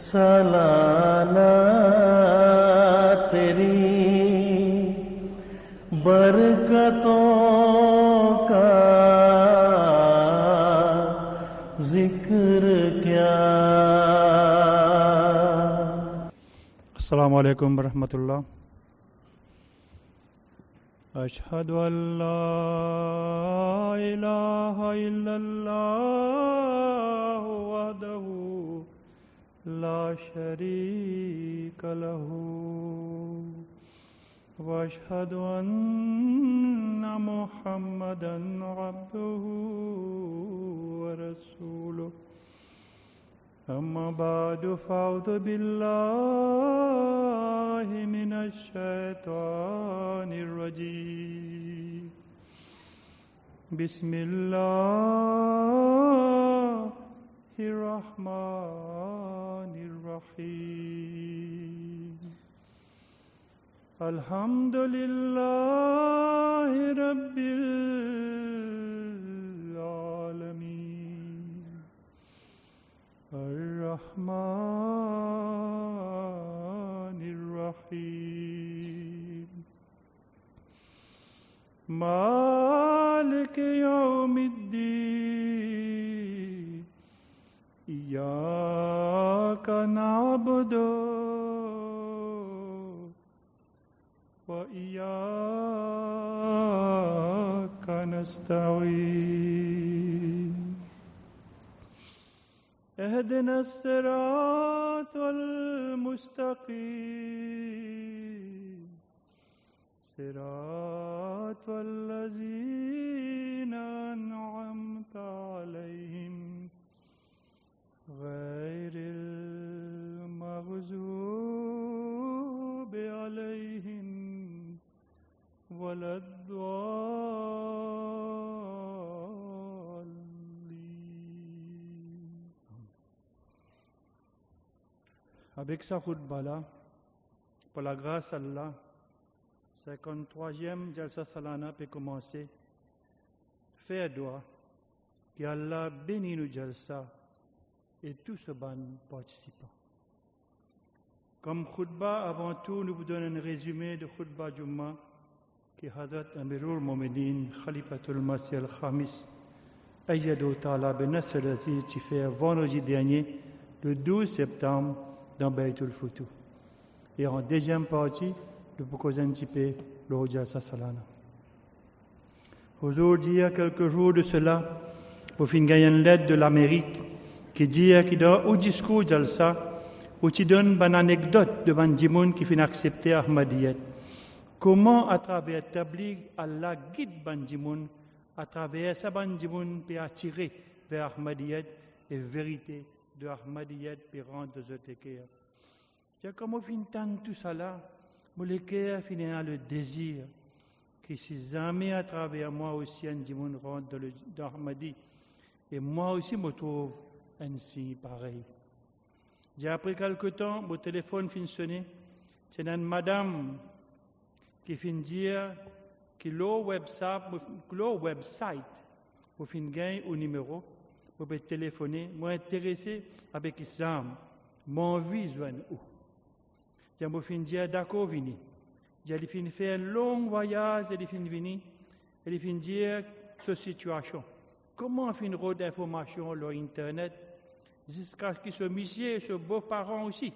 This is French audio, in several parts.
सालाना तेरी बरकतों का जिक्र क्या। अस्सलामु अलैकुम वरहमतुल्लाह। अशहदु अल्ला इलाहा इल्लल्लाह वहदहु ला शरीका लहू व अशहदु अन्ना मुहम्मदन अब्दुहु व रसूलुहु। अम्मा बादु फ़अऊज़ु बिल्लाहि मिनश शैतानिर रजीम। बिस्मिल्लाहिर रहमानिर रहीम। अल्हम्दुलिल्लाहि रब्बिल आलमीन अर्रहमानिर रहीम मालिकि यौमिद्दीन। इय्याका नअबुदु व इय्याका नस्तईन। اهدنا الصراط المستقيم صراط الذين أنعمت عليهم غير المغضوب عليهم ولا Avec sa khutbah-là, pour la grâce d'Allah, 53e Jalsa Salana peut commencer. Faire doigt que Allah bénit nous Jalsa et tous ceux participants. Comme khutbah, avant tout, nous vous donnons un résumé de khutbah Jumma que Hazrat Amirul Mu'minin Khalifatul Masih al-Khamis Ayyadu Ta'ala ben Nasr Aziz qui fait vendredi dernier, le 12 septembre, dans Baytul Futuh. Et en deuxième partie, nous proposons un petit peu le Jalsa Salana. Aujourd'hui, il y a quelques jours de cela, pour finir une lettre de l'Amérique qui dit qu'il dans au discours Jalsa, où tu donnes une anecdote de Bandimoun qui finit accepter Ahmadiyyat. Comment, à travers Tabligh, Allah guide Bandimoun, à travers sa Bandimoun, peut attirer vers Ahmadiyyat et vérité de Ahmadiyyat puis rendre aux autres cœurs. C'est comme au fin de tout ça là, le cœur finit dans le désir que si jamais à travers moi aussi un dimoun rentre dans Ahmadi et moi aussi me trouve ainsi pareil. J'ai après quelque temps, mon téléphone finit sonner, c'est une madame qui finit dire que le website, vous finit gagner au numéro. Vous pouvez téléphoner, moi intéressé avec l'islam, mon vie joindre où. J'ai me fin dire d'accord vini. J'ai fin faire un long voyage, j'ai fin vini, j'ai fin dire cette situation. Comment fin route d'information sur internet jusqu'à ce que ce monsieur, ce beau-parent aussi,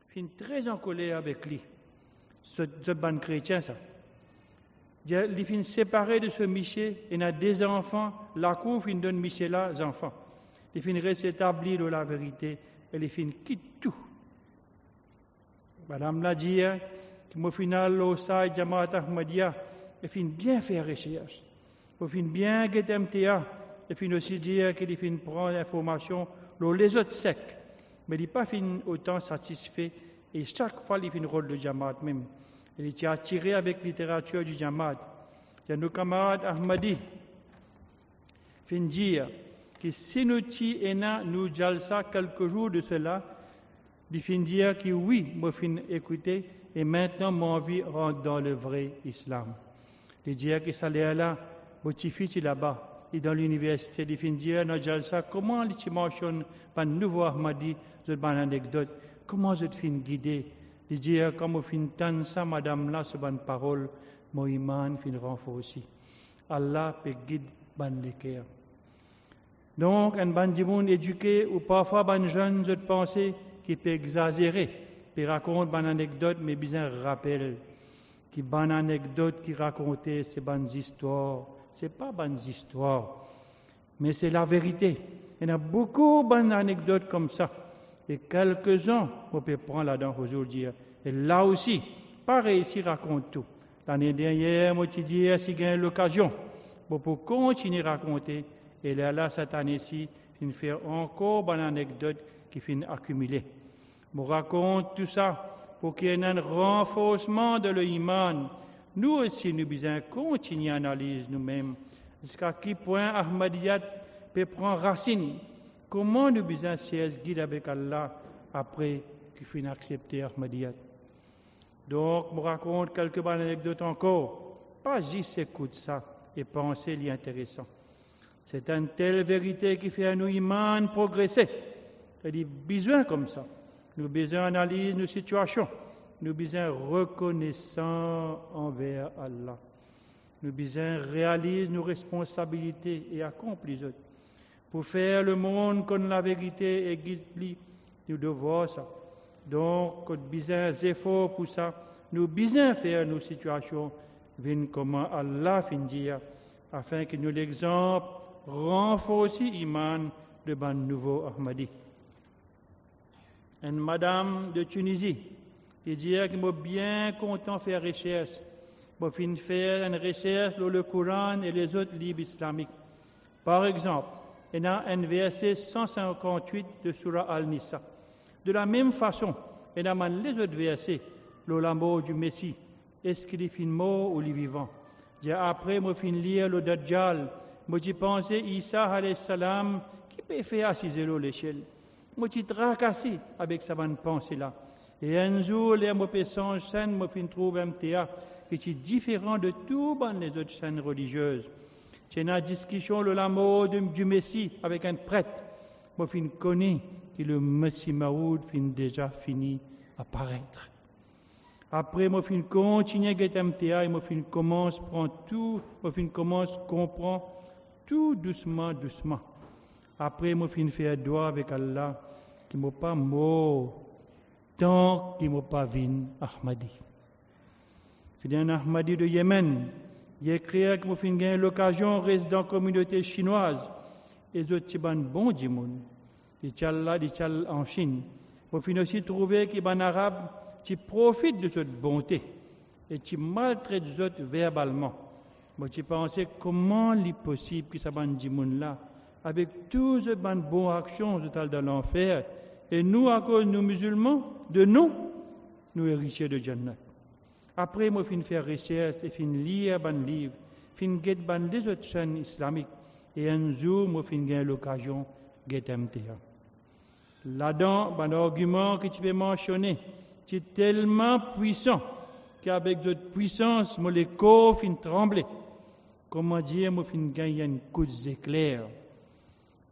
fin très en colère avec lui. Ce ban chrétien ça. Il fin séparé de ce monsieur, il a des enfants, la cour fin donne monsieur là des enfants. Il finit rétablir de la vérité et il finit quitte tout. Madame l'a dit qu'au final, au sein de Jamaat Ahmadiyya, il finit bien faire recherche. Il finit bien guetter MTA. Il finit aussi dire qu'il finit prendre l'information les autres sectes. Mais il n'est pas fini autant satisfait et chaque fois il finit le rôle de Jamaat même. Il est attiré avec la littérature du Jamaat. Il y a nos camarades Ahmadi finit dire que si nous nous jalsa quelques jours de cela, il finit dire que oui, moi fin écouter et maintenant mon vie rentre dans le vrai islam. Il dit que ça là, moi petit là-bas, et dans l'université, il fin dire dans Jalsa, comment les mentionne par nouveau Ahmadi, cette bonne anecdote, comment je fin guider, de dire comment fin tan ça, madame là, ce bonne parole, mon iman fin renforcer. Allah peut guider ban les cœurs. Donc, un ban dimoun éduqué, ou parfois ban jeune, je pense, qui peut exagérer, peut raconter ban anecdote, mais bien rappel, qui ban anecdote qui racontait ces bonnes histoires. C'est pas bonnes histoires, mais c'est la vérité. Il y en a beaucoup de bonnes anecdotes comme ça. Et quelques-uns, on peut prendre là-dedans aujourd'hui. Et là aussi, pas réussi à raconter tout. L'année dernière, moi, je dis, si j'ai l'occasion, pour continuer à raconter, et là, cette année-ci, il fait encore bonne anecdote qui finit accumulée. Je raconte tout ça pour qu'il y ait un renforcement de l'iman. Nous aussi, nous devons continuer à analyser nous-mêmes. Jusqu'à quel point Ahmadiyat peut prendre racine. Comment nous devons se guider avec Allah après qu'il finit accepter Ahmadiyat. Donc, je raconte quelques bonnes anecdotes encore. Pas juste écouter ça et penser l'intéressant. C'est une telle vérité qui fait à nous iman progresser. Il y a besoin comme ça. Nous besoin d'analyser nos situations. Nous besoin reconnaissants envers Allah. Nous besoin réaliser nos responsabilités et accomplir autres. Pour faire le monde comme la vérité et guider, nous devons ça. Donc, nous besoin d'efforts pour ça. Nous besoin faire nos situations comme Allah fin dire, afin que nous l'exemple renforce l'iman de ban nouveau Ahmadi. Une madame de Tunisie, qui dit que je suis bien content de faire recherche. Je vais faire une recherche sur le Coran et les autres livres islamiques. Par exemple, il y a un verset 158 de Surah Al-Nisa. De la même façon, il y a les autres versets, la mort du Messie. Est-ce qu'il est mort ou il est vivant? Après, je vais lire le Dajjal. Je pense à Isa alayhi salam qui peut faire assiser l'échelle. Je suis tracassé avec sa bonne pensée-là. Et un jour, je me sens scène, je trouve un théâtre qui est différent de toutes les autres scènes religieuses. C'est une discussion sur la mort du Messie avec un prêtre. Je connais que le Messie Maoud fin déjà fini à paraître. Après, je continue à get un théâtre et je commence à prendre tout, je commence à comprendre tout doucement, doucement. Après, je fais doigt avec Allah qui ne m'a pas mort tant qu'il ne m'a pas vu Ahmadi. C'est un Ahmadi de Yémen. Il a créé que je gagne l'occasion de rester dans la communauté chinoise. Et les autres, c'est un bon djimoun. Ils sont en Chine. Je aussi trouvé que les Arabes qui profitent de cette bonté et qui maltraitent les autres verbalement. Je pensais comment il est possible que ce djimoun-là, avec toutes ces bonnes actions dans l'enfer, et nous, à cause de nous musulmans, de nous héritiers de Jannah. Après, je fin faire recherche et fin lire ban livre, fin get ban des autres chaînes islamiques, et un jour, je fin gagner l'occasion de get MTA. Là-dedans, ban argument que tu peux mentionner, c'est tellement puissant qu'avec cette puissance, mon les corps fin trembler. Comment dire, je fin gagner un coup d'éclair.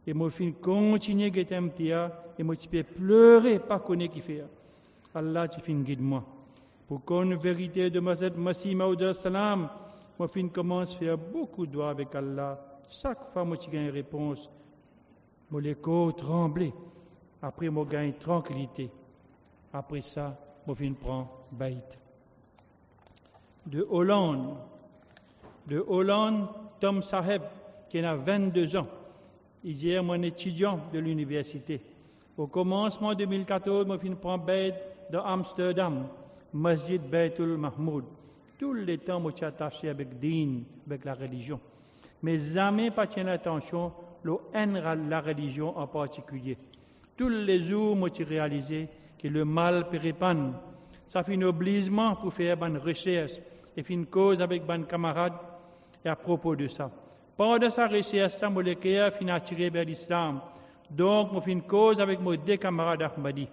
Et je fin continuer à get MTA, et je peux pleurer, pas connaître qui fait. Allah, tu fin guide moi. Pour qu'on ait vérité de Masih Maud salam, moi fin commence à faire beaucoup de doigts avec Allah. Chaque fois que j'ai une réponse, mon corps trembler. Après, je gagne tranquillité. Après ça, je fin prendre baït. De Hollande, Tom Saheb, qui a 22 ans, il est mon étudiant de l'université. Au commencement 2014, je fin prendre baït dans Amsterdam. Masjid Baitul Mahmoud. Tout le temps, je suis attaché avec din, avec la religion. Mais jamais pas tiens attention à la religion en particulier. Tous les jours, je suis réalisé que le mal peut répandre. Ça fait un obligement pour faire une recherche et faire une cause avec mes camarades et à propos de ça. Pendant sa recherche, ça me fin attiré vers l'islam. Donc, je fais une cause avec mes deux camarades Ahmadi.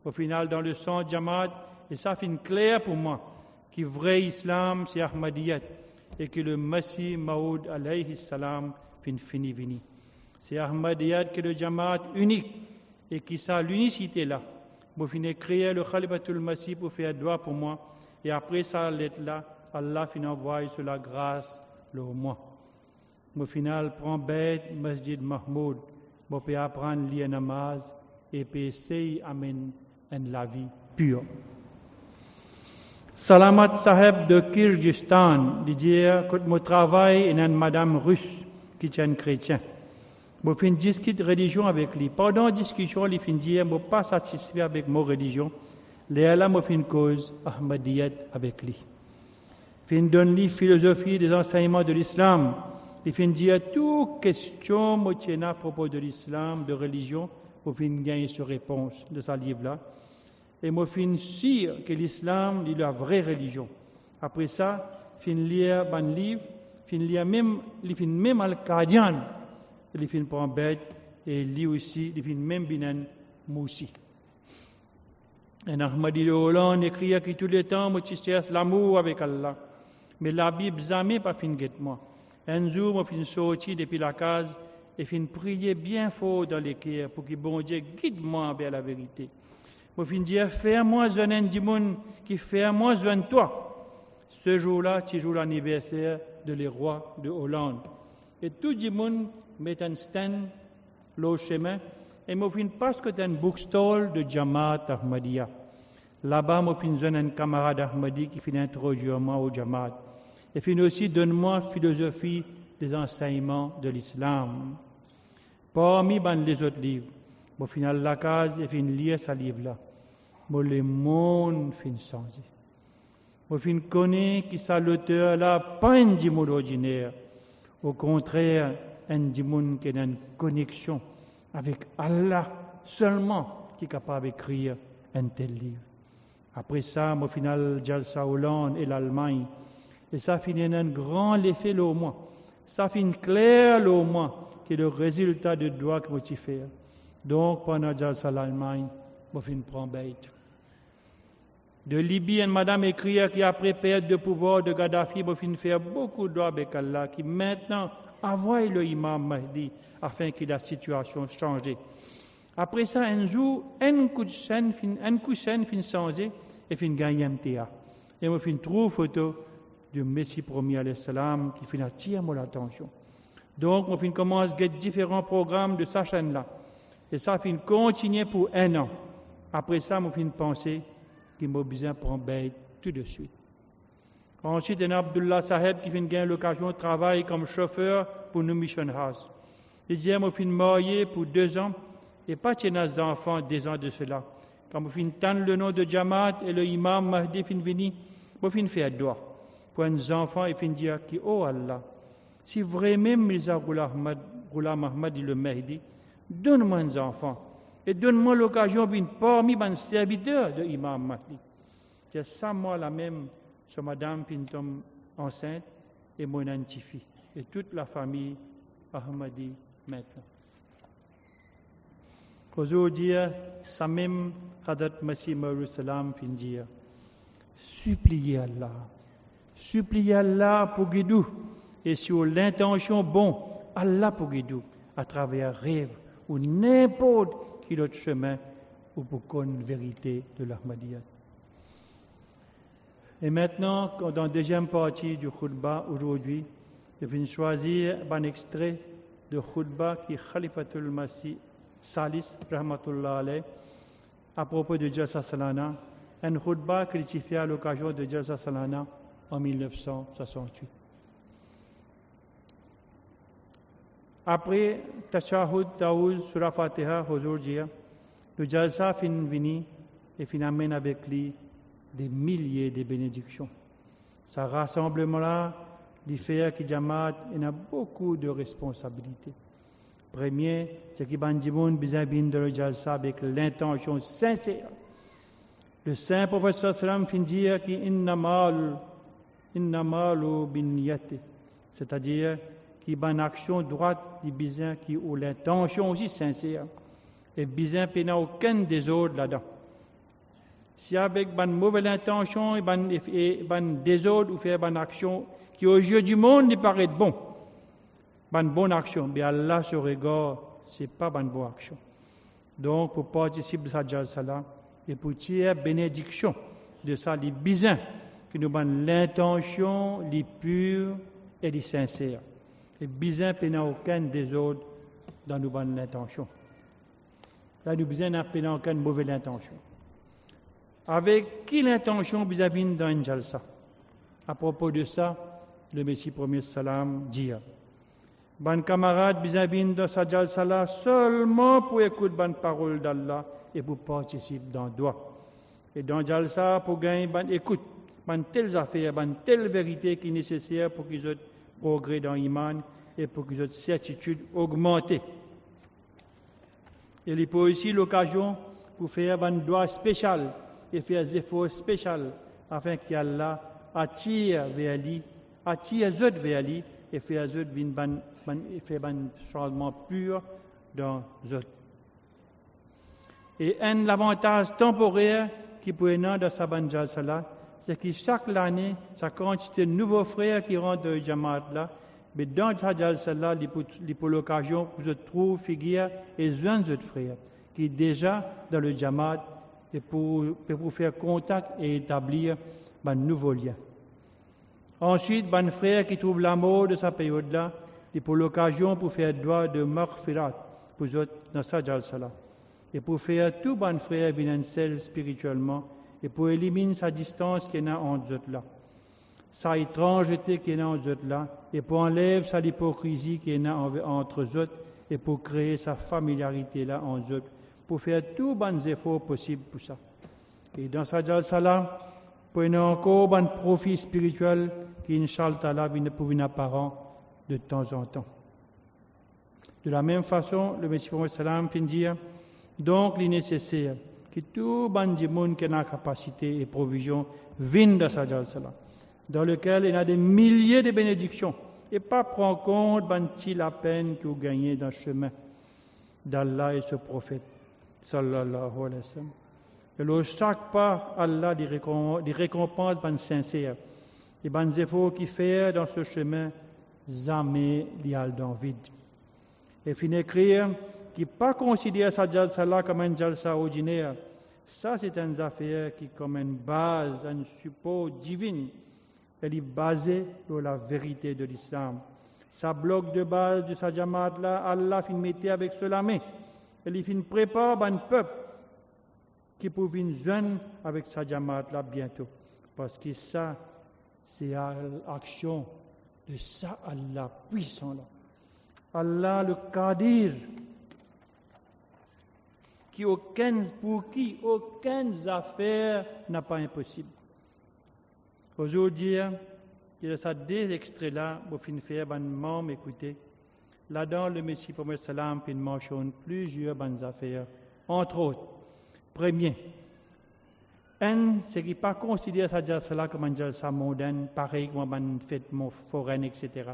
Au final, dans le centre Jamaat, et ça fait clair pour moi que le vrai islam c'est Ahmadiyat et que le Messie Maoud alayhi salam fin fini vini. C'est Ahmadiyat qui est le Jamaat unique et qui ça l'unicité là. Moi fin créer le Khalifatul Masih pour faire doigt pour moi et après ça l'être là, Allah fin envoie sur la grâce le moi. Moi final prend bête Masjid Mahmoud, moi peut apprendre lire namaz et peut essayer amen en la vie pure. Salamat Saheb de Kyrgyzstan, dit que mon travail est une madame russe qui est un chrétien. Je fin discute religion avec lui. Pendant la discussion, il fin dire, je ne suis pas satisfait avec mon religion. Là, je fin cause Ahmadiyat avec lui. Fin donne lui philosophie des enseignements de l'islam. Il fin dire toute question motienne à propos de l'islam, de religion, pour fin gagner sa réponse de ce livre-là. Et moi fin sûr que l'islam est la vraie religion. Après ça, fin lire un livre, fin lire même Al-Qadian. Il fin prend bête et lui aussi, il fin même binan moussi. Et Ahmadi de Hollande écrit que tout le temps, moi cherche l'amour avec Allah. Mais la Bible jamais pas fin guette moi. Un jour, moi fin sorti depuis la case et fin prier bien fort dans les cœurs pour que bon Dieu guide moi vers la vérité. Moi fin dire fais-moi un du monde qui fais-moi un toi. Ce jour-là, c'est jour l'anniversaire de les rois de Hollande. Et tout le monde met un stand au chemin et moi fin parce que c'est un bookstall de Jamaat Ahmadiyya. Là-bas, moi fin un camarade Ahmadi qui fin introduire moi au Jamaat. Et fin aussi donne-moi philosophie des enseignements de l'islam. Parmi les autres livres, moi fin la case et fin lire ce livre-là. Moi le monde fin changer. Moi fin connaît qui ça l'auteur là pas un monde ordinaire. Au contraire, un monde qui a une connexion avec Allah seulement qui est capable d'écrire un tel livre. Après ça, au final, Jalsa Hollande et l'Allemagne. Et ça finit un grand effet au moins. Ça finit clair au moins qui est le résultat de droit que tu fais. Donc, pendant Jalsa l'Allemagne, je finis prendre bête. De Libye, une madame écrit qui après perte de pouvoir de Gaddafi, je finis faire beaucoup de droits avec Allah, qui maintenant envoie le imam Mahdi afin que la situation change. Après ça, un jour, un coup de scène fin changé et fin gagner un théâtre. Et je fin trouve photo du Messie promis alayhi salam qui fin attire mon attention. Donc, je fin commence à get différents programmes de sa chaîne-là. Et ça fin continuer pour un an. Après ça, je fin penser qu'il m'a besoin de prendre bête tout de suite. Ensuite, il y a Abdullah Saheb qui vient gagner l'occasion de travailler comme chauffeur pour nos mission house. Il dit, je suis marié pour 2 ans et pas de des enfants 2 ans de cela. Quand je finis tendre le nom de Jamaat et le imam Mahdi fin venu, je finis faire doigt pour un enfant et fin dire que, oh Allah, si vraiment Mirza Ghulam Ahmad le Mahdi, donne-moi un enfant et donne-moi l'occasion de parmi les serviteurs de l'imam Mahdi. C'est ça, moi, la même, sur madame Pintom enceinte et mon antifi et toute la famille Ahmadi maintenant. Aujourd'hui, ça même Hadrat Masih Maud Salam fin dire, suppliez Allah pour guider et sur l'intention bon, Allah pour guider à travers rêve ou n'importe quel autre chemin ou pour connaître la vérité de l'Ahmadiyya. Et maintenant, dans la deuxième partie du khutbah aujourd'hui, je viens choisir un extrait de khutbah qui est Khalifatul Masih Salis Rahmatullah alayh à propos de Jalsa Salana, un khutbah qu'il a fait à l'occasion de Jalsa Salana en 1968. Après Tashahud Taouz sur la Fatiha aujourd'hui, le Jalsa fin vini et fin amène avec lui des milliers de bénédictions. Ce rassemblement-là, il fait que Jamaat a beaucoup de responsabilités. Premier, c'est que Bandimoun besoin de le Jalsa avec l'intention sincère. Le Saint Professeur Salam fin dire qu'il innamalu binniyati, c'est-à-dire qu'il y a une action droite, il besoin qui a l'intention aussi sincère. Et besoin qu'il n'y a aucun désordre là-dedans. Si avec une mauvaise intention et un désordre ou faire une action qui aux yeux du monde il paraît bon, bonne action, mais Allah se regarde, c'est pas bonne action. Donc, pour participer à cette jalsa-là, et pour tirer bénédiction de ça, les bisins, qui nous donnent l'intention, les pure et les sincères. Les bisins, il n'y a aucun des autres dans nos bonnes intentions. Là, nous bisins n'a aucune mauvaise intention. Avec qui l'intention vis-à-vis dans une jalsa? À propos de ça, le Messie premier salam dit: Ban camarade vis-à-vis de sa jalsa seulement pour écouter bonne parole d'Allah et pour participer dans le doigt. Et dans jalsa pour gagner ban écoute, ban telles affaires, ban telle vérité qui est nécessaire pour qu'ils aient progrès dans l'iman et pour qu'ils aient certitude augmentée. Et il faut aussi l'occasion pour faire un doigt spécial et faire des efforts spéciaux afin qu'Allah attire vers lui, attire les autres vers lui et faire les autres un changement pur dans les autres. Et un avantage temporaire qui peut être dans sa bande là, c'est que chaque année, sa quantité de nouveaux frères qui rentrent dans le Jamaat là, mais dans sa jalsa là, il pour l'occasion que je trouve figure et un autres frères qui est déjà dans le Jamaat et pour faire contact et établir un nouveau lien. Ensuite, un frère qui trouve l'amour de sa période là, et pour l'occasion pour faire droit de maghfirat pour eux dans sa jalsa là. Et pour faire tout bon frère venir seul spirituellement et pour éliminer sa distance qui est entre eux là. Sa étrangeté qui est entre eux là, et pour enlever sa hypocrisie qui est entre eux et pour créer sa familiarité là entre eux, pour faire tous les efforts possibles pour ça. Et dans sa jalsa là, pour y encore un profit spirituel qui, Inch'Allah, vient pour une apparent de temps en temps. De la même façon, le Messie Mohammed Salam fin dire, donc il est nécessaire que tout le monde qui a la capacité et provision vienne dans sa jalsa là, dans lequel il y a des milliers de bénédictions, et pas prendre compte de la peine que vous gagnez dans le chemin d'Allah et ce prophète, sallallahu alayhi wa sallam. Et là, chaque pas, Allah des récompenses sincères, et des efforts qu'il fait dans ce chemin, jamais il dans vide. Et fin écrire qui n'est pas considéré sa jalsa là comme un jalsa ordinaire, ça c'est une affaire qui est comme une base, un support divin. Elle est basée sur la vérité de l'islam. Sa bloc de base de sa jamaat là, Allah fin mettre avec cela main. Elle fin prépare un peuple qui peut venir jeune avec sa jamaat là bientôt. Parce que ça, c'est l'action de ça Allah puissant là. Allah le Qadir, pour qui aucune affaire n'a pas impossible. Aujourd'hui, il y a deux extraits là, pour faire un membre écouter. Là-dedans, le Messie Mohammed Salam mentionne plusieurs bonnes affaires. Entre autres, premier, c'est qu'il n'est pas considéré sa jalsa comme un jalsa mondaine, pareil comme une fête foraine, etc.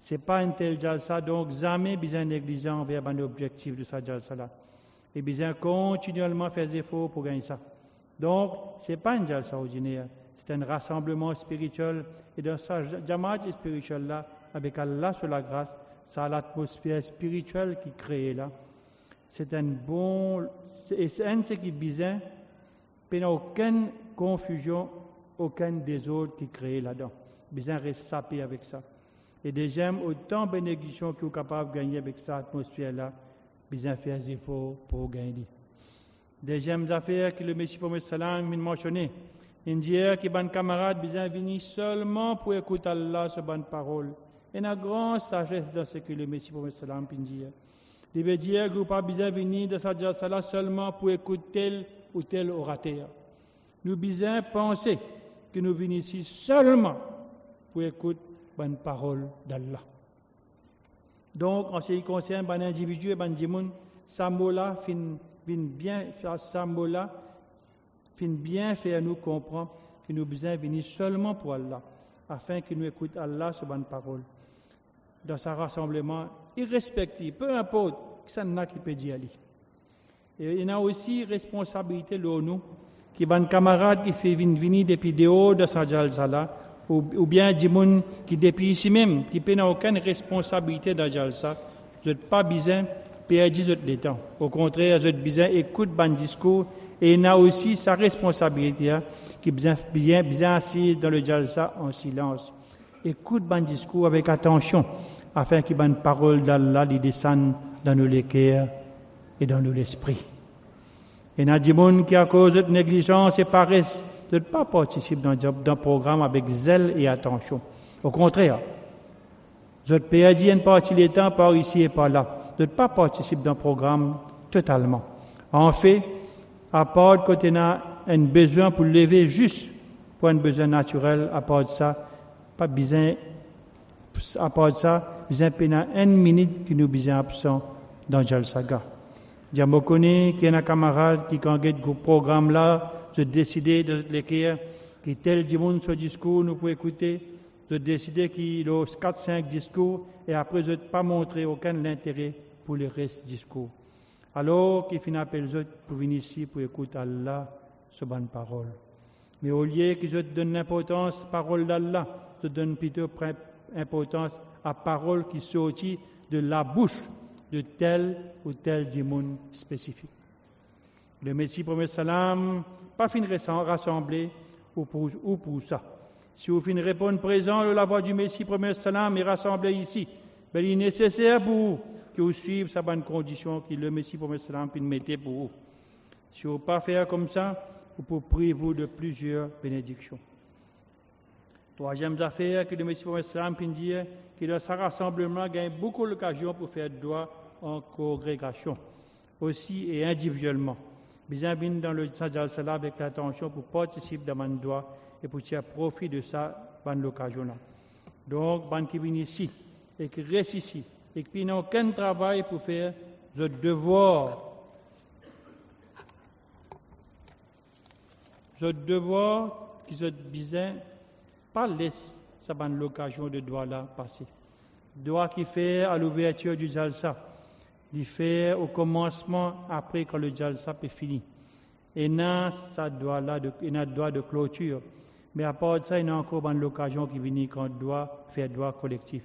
Ce n'est pas un tel jalsa, donc jamais besoin négliger envers un objectif de sa jalsa là. Et besoin continuellement faire des efforts pour gagner ça. Donc, ce n'est pas un jalsa ordinaire, c'est un rassemblement spirituel. Et dans sa jamaat spirituelle là, avec Allah sur la grâce, ça a l'atmosphère spirituelle qui crée là. C'est un bon, et c'est un ce qui est besoin, il n'y a aucune confusion, aucun des autres qui crée là-dedans. Besoin rester sapé avec ça. Et déjà, autant de bénédictions que vous êtes capable de gagner avec cette atmosphère-là, besoin faire des efforts pour gagner. Deuxième affaire que le Messie Mohammed Salam m'a mentionné, il dit que les camarades besoin venir seulement pour écouter Allah sur bonne parole. Il y a une grande sagesse dans ce que le Messie Mohammed Salam dit. Il veut dire que vous n'avez pas besoin de venir dans cette jalsa seulement pour écouter tel ou tel orateur. Nous besoin penser que nous venons ici seulement pour écouter bonne parole d'Allah. Donc, en ce qui concerne un individu et un djimoun, ça mot-là fin bien faire nous comprendre que nous besoin venir seulement pour Allah, afin que nous écoutions Allah sur bonne parole. Dans ce rassemblement, irrespectif, peu importe, ça n'a qui peut dire. Et il y a aussi responsabilité de nous, qui est un camarade qui fait venir depuis dehors de sa jalsa là, ou bien des gens qui depuis ici même, qui n'ont aucune responsabilité dans Jalsa, vous n'êtes pas besoin de perdre votre temps. Au contraire, vous êtes besoin d'écouter le discours et il a aussi sa responsabilité qui est bien assis dans le Jalsa en silence. Écoute le discours avec attention afin que la parole d'Allah descende dans nos cœurs et dans nos esprits. Et il y a des gens qui, à cause de négligence et paresse, ne pas participer dans un programme avec zèle et attention. Au contraire, vous perdez une partie du temps par ici et par là. Vous ne pas participer dans le programme totalement. En fait, à part quand on a un besoin pour lever juste pour un besoin naturel, à part de ça, pas besoin, à part de ça, besoin pendant une minute qui nous besoin absent dans Jalsaga. Je me connais qu'il y a un camarade qui, quand il y a ce programme-là, je décidé de l'écrire, qui tel du monde ce discours, nous pouvons écouter, je décidé qu'il y a 4-5 discours, et après je ne pas montrer aucun intérêt pour le reste du discours. Alors qu'il finit appel pour venir ici pour écouter Allah, ce bonne parole. Mais au lieu que je donne l'importance à la parole d'Allah, je donne plutôt importance à la parole qui sortit de la bouche de tel ou tel démon spécifique. Le Messie promet salam, pas fin rassembler ou pour ça. Si vous finissez répondre présent, la voix du Messie promet salam est rassemblée ici. Mais il est nécessaire pour vous que vous suivez sa bonne condition que le Messie promet salam puis mettez pour vous. Si vous ne pas faire comme ça, vous pouvez priver de plusieurs bénédictions. Troisième affaire que le Messie promet salam puis dire que dans ce rassemblement gagne beaucoup d'occasions pour faire droit en congrégation, aussi et individuellement. Bien dans le Sajjal Salah avec l'attention pour participer dans mon droit et pour tirer profit de ça dans l'occasion-là. Donc, ban qui vient ici et qui reste ici et qui n'a aucun travail pour faire le devoir. Le devoir qui est besoin, pas laisser ça dans l'occasion de droit-là passer. Droit qui fait à l'ouverture du Jalsa, il fait au commencement après quand le Jalsa est fini. Et n'a ça droit là droit de clôture. Mais à part de ça, il y a encore une occasion qui vient quand on doit faire droit collectif.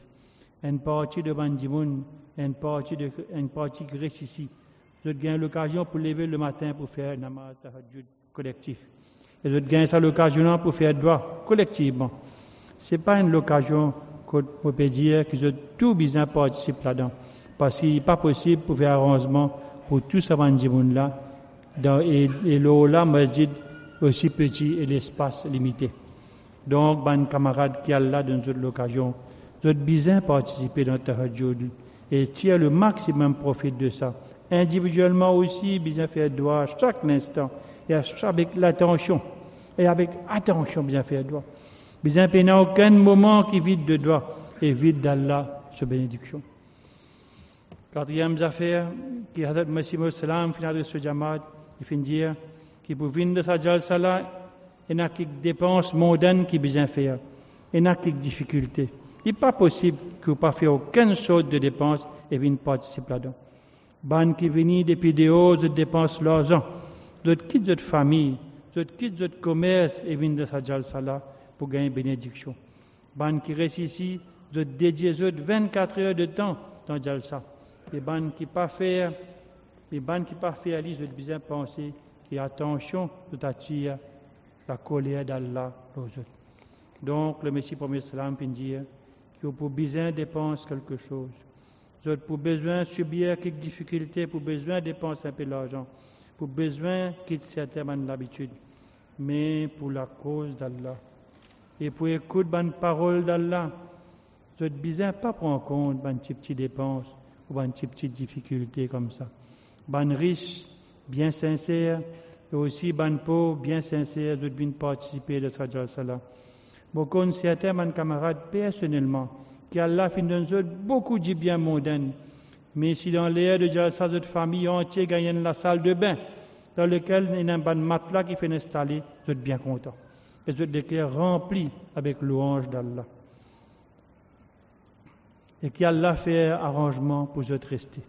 Une partie de Bandimoun, une partie qui reste ici. Je gagne l'occasion pour lever le matin pour faire un namaz tahajjud collectif. Et je gagne ça l'occasion pour faire droit collectivement. Ce n'est pas une occasion qu'on peut dire que je tout besoin participe là-dedans. Parce qu'il n'est pas possible pour faire arrangement pour tout ce Bandimoun-là. Et là, masjid aussi petit et l'espace limité. Donc, ban camarade qui a là dans cette occasion, vous êtes besoin de participer dans le tahajjud et tirer le maximum profit de ça. Individuellement aussi, besoin faire droit chaque instant et avec l'attention et avec attention bien faire droit. Besoin de aucun moment qui vide de droit et vide d'Allah sa bénédiction. Quatrième affaire, qui Hazrat Masih Salam final de ce Jamaat, il finit dire qu'il pour venir de sa jalsa là, il y a quelques dépenses mondaines qui besoin faire, il y a quelques difficultés. Il n'est pas possible que vous ne fassiez aucune sorte de dépenses et venir participer là-dedans. Ban qui viennent depuis des hauts de dépenses l'argent, d'autres quittent votre famille, d'autres quittent votre commerce et viennent de sa jalsa là pour gagner bénédiction. Ban qui reste ici, d'autres dédier 24 heures de temps dans jalsa. Les ban qui pas faire, les ban qui pas faire, ils ont besoin de penser que attention, tout attire la colère d'Allah aux autres. Donc le Messie promet salam pour dire que pour besoin dépenser quelque chose, pour besoin subir quelques difficultés, pour besoin dépenser un peu d'argent, pour besoin quitter certaines habitudes, mais pour la cause d'Allah et pour écouter la parole d'Allah, vous avez besoin pas prendre en compte ces petites dépenses ou ces petites difficultés comme ça. Ban riche, bien sincère, et aussi ban pauvre, bien sincère, vous devez participer de ce jalsa-là. Beaucoup de certains camarades personnellement, qui Allah fait dans eux beaucoup de bien mondain. Mais si dans l'air de jalsa, votre famille entière gagne la salle de bain, dans laquelle il y a un matelas qui fait installer, vous êtes bien content. Et vous êtes des cœurs remplis avec louange d'Allah. Et qu'Allah fait arrangement pour vous rester.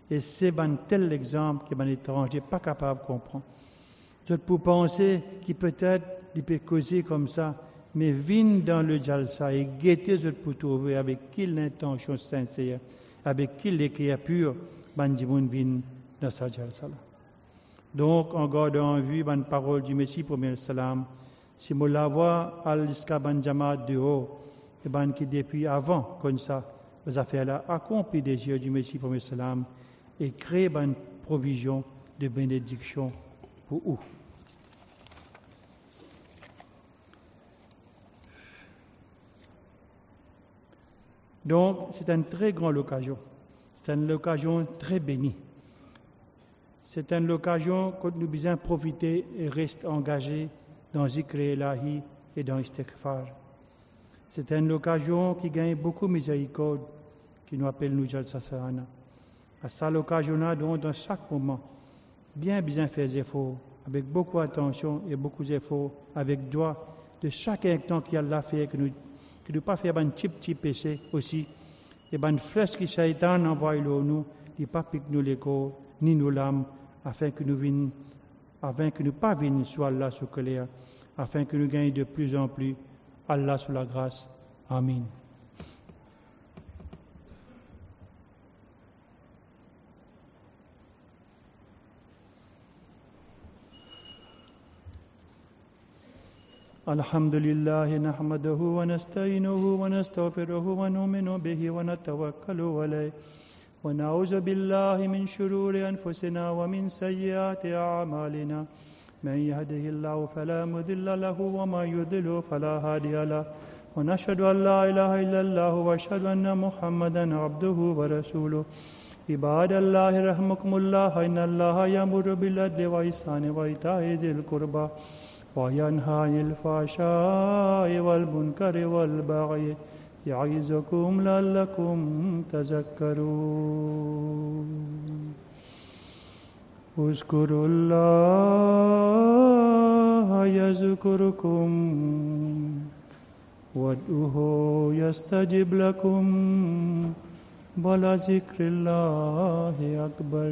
Et c'est un tel exemple que l'étranger n'est pas capable de comprendre. Vous pouvez penser qu'il peut-être il peut causer comme ça, mais viens dans le jalsa et guettez pour trouver avec qui l'intention sincère, avec qui l'écrit pur, bandimoun vin dans sa jalsa. Donc, en gardant en vue la parole du Messie premier salam, si vous la voix al-iska banjama dehors, et ban qui depuis avant, comme ça, vous avez fait la accompli des yeux du Messie premier salam et créé une provision de bénédiction pour vous. Donc, c'est une très grande occasion. C'est une occasion très bénie. C'est une occasion que nous devons profiter et rester engagés dans Zikr Ilahi et dans Istighfar. C'est une occasion qui gagne beaucoup de miséricorde, qui nous appelle nous Jalsa Sahana. À ça l'occasion-là, donc, dans chaque moment, bien faire des efforts, avec beaucoup d'attention et beaucoup d'efforts, avec joie, de chaque instant qu'il y a là fait, que nous pas faire un petit péché aussi, et ben flèche qui Shaitan envoie nous, qui pas pique nous les corps, ni nous l'âme, afin que nous pas venions sur Allah sous colère, afin que nous gagnions de plus en plus Allah sous la grâce. Amen. الحمد لله نحمده ونستعينه ونستغفره ونؤمن به ونتوكل عليه ونعوذ بالله من شرور أنفسنا ومن سيئات أعمالنا من يهده الله فلا مضل له وما يضلل فلا هادي له ونشهد أن لا إله إلا الله وأشهد أن محمدا عبده ورسوله عباد الله رحمكم الله إن الله يأمر بالعدل والإحسان وإيتاء ذي القربى وينهى عن الفحشاء والمنكر والبغي يعظكم لعلكم تذكرون اذكروا الله يذكركم وادعوه يستجب لكم ولذكر الله أكبر